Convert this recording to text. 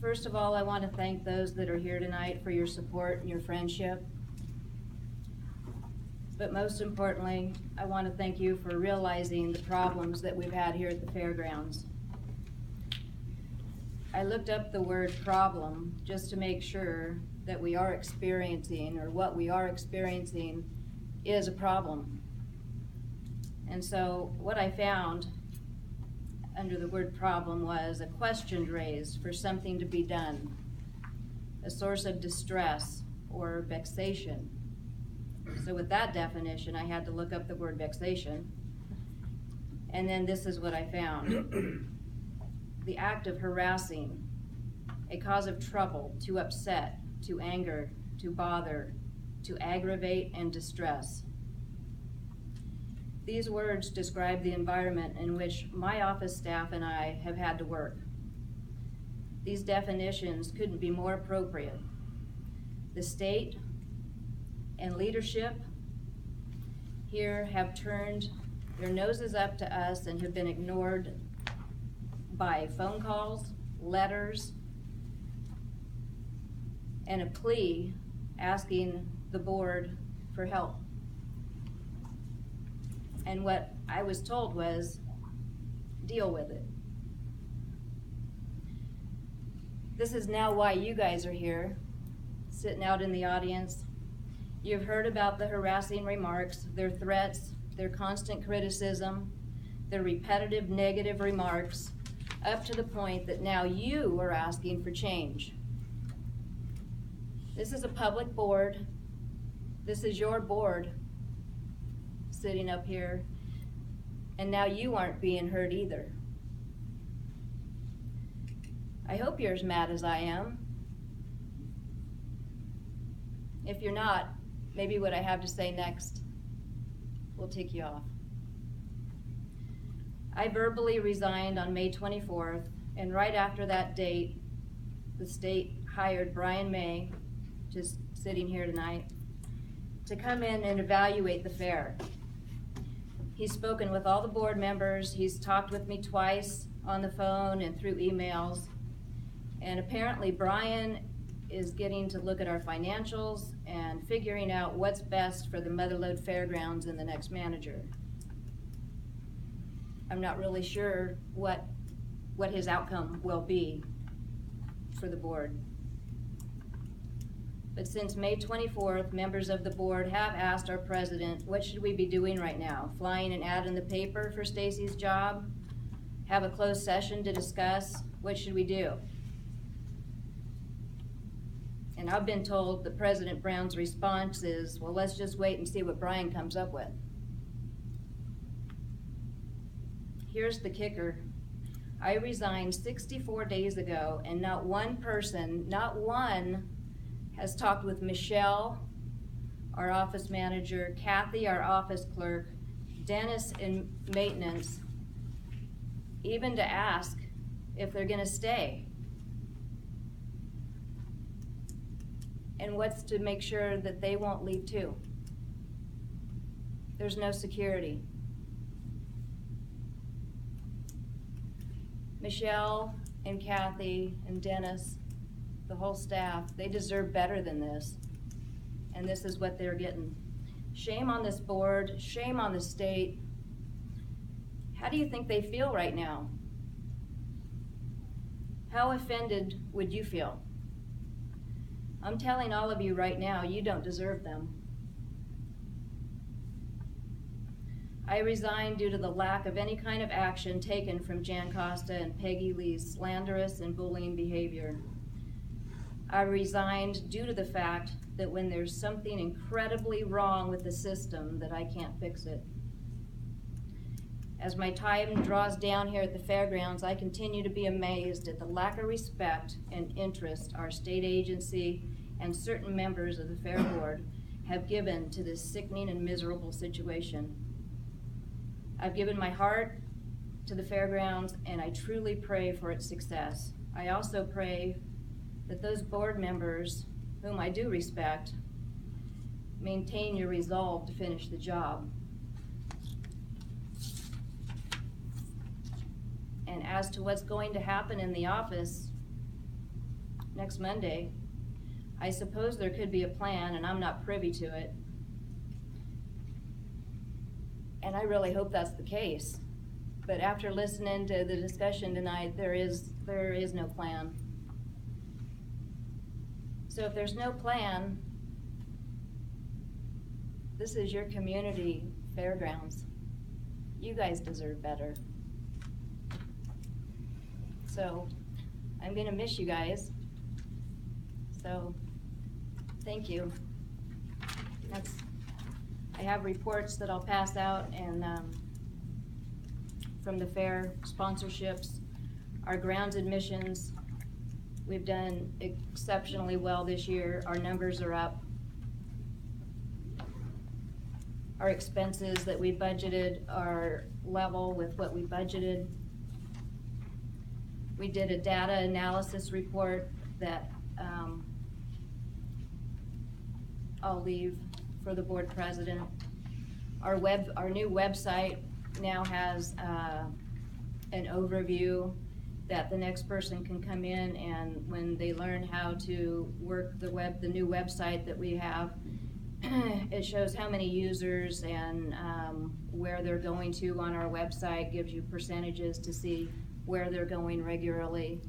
First of all, I want to thank those that are here tonight for your support and your friendship. But most importantly, I want to thank you for realizing the problems that we've had here at the fairgrounds. I looked up the word problem just to make sure that we are experiencing, or what we are experiencing is a problem. And so what I found under the word problem was a question raised for something to be done, a source of distress or vexation. So with that definition, I had to look up the word vexation. And then this is what I found. The act of harassing, a cause of trouble, to upset, to anger, to bother, to aggravate and distress. These words describe the environment in which my office staff and I have had to work. These definitions couldn't be more appropriate. The state and leadership here have turned their noses up to us and have been ignored by phone calls, letters, and a plea asking the board for help. And what I was told was, deal with it. This is now why you guys are here, sitting out in the audience. You've heard about the harassing remarks, their threats, their constant criticism, their repetitive negative remarks, up to the point that now you are asking for change. This is a public board. This is your board sitting up here, and now you aren't being heard either. I hope you're as mad as I am. If you're not, maybe what I have to say next will tick you off. I verbally resigned on May 24th, and right after that date, the state hired Brian May, just sitting here tonight, to come in and evaluate the fair. He's spoken with all the board members. He's talked with me twice on the phone and through emails. And apparently Brian is getting to look at our financials and figuring out what's best for the Mother Lode Fairgrounds and the next manager. I'm not really sure what his outcome will be for the board. But since May 24th, members of the board have asked our president, what should we be doing right now? Flying an ad in the paper for Stacey's job? Have a closed session to discuss? What should we do? And I've been told that President Brown's response is, well, let's just wait and see what Brian comes up with. Here's the kicker. I resigned 64 days ago, and not one person, not one, has talked with Michelle, our office manager, Kathy, our office clerk, Dennis in maintenance, even to ask if they're gonna stay. And what's to make sure that they won't leave too? There's no security. Michelle and Kathy and Dennis, the whole staff, they deserve better than this. And this is what they're getting. Shame on this board, shame on the state. How do you think they feel right now? How offended would you feel? I'm telling all of you right now, you don't deserve them. I resigned due to the lack of any kind of action taken from Jan Costa and Peggy Lee's slanderous and bullying behavior. I resigned due to the fact that when there's something incredibly wrong with the system, that I can't fix it. As my time draws down here at the fairgrounds, I continue to be amazed at the lack of respect and interest our state agency and certain members of the Fair Board have given to this sickening and miserable situation. I've given my heart to the fairgrounds, and I truly pray for its success. I also pray that those board members, whom I do respect, maintain your resolve to finish the job. And as to what's going to happen in the office, next Monday. I suppose there could be a plan, and I'm not privy to it. And I really hope that's the case. But after listening to the discussion tonight, there is no plan. So if there's no plan, this is your community fairgrounds. You guys deserve better. So I'm gonna miss you guys. So thank you. I have reports that I'll pass out, and from the fair sponsorships, our grounds admissions, we've done exceptionally well this year. Our numbers are up. Our expenses that we budgeted are level with what we budgeted. We did a data analysis report that I'll leave for the board president. Our new website now has an overview that the next person can come in, and when they learn how to work the new website that we have, it shows how many users and where they're going to on our website, gives you percentages to see where they're going regularly.